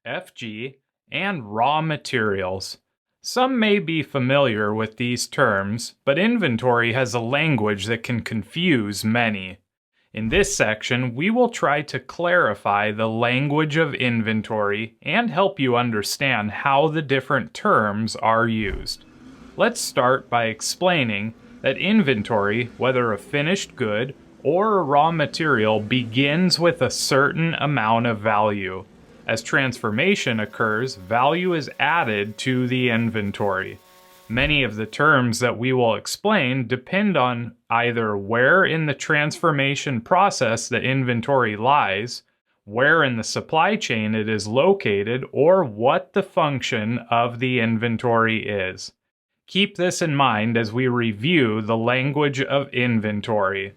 FG, and raw materials. Some may be familiar with these terms, but inventory has a language that can confuse many. In this section, we will try to clarify the language of inventory and help you understand how the different terms are used. Let's start by explaining that inventory, whether a finished good or a raw material, begins with a certain amount of value. As transformation occurs, value is added to the inventory. Many of the terms that we will explain depend on either where in the transformation process the inventory lies, where in the supply chain it is located, or what the function of the inventory is. Keep this in mind as we review the language of inventory.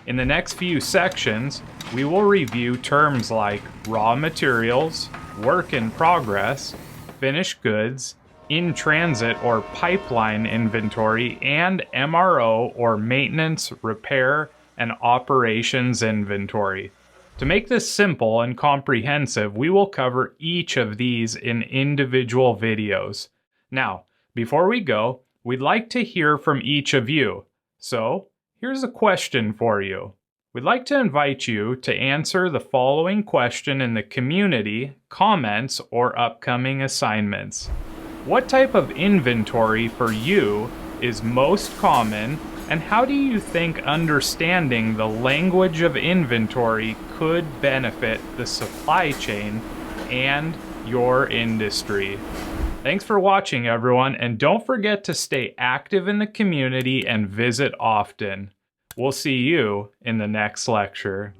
In the next few sections, we will review terms like raw materials, work in progress, finished goods, in transit or pipeline inventory, and MRO or maintenance, repair, and operations inventory. To make this simple and comprehensive, we will cover each of these in individual videos. Now, before we go, we'd like to hear from each of you. So, here's a question for you. We'd like to invite you to answer the following question in the community, comments, or upcoming assignments. What type of inventory for you is most common, and how do you think understanding the language of inventory could benefit the supply chain and your industry? Thanks for watching, everyone, and don't forget to stay active in the community and visit often. We'll see you in the next lecture.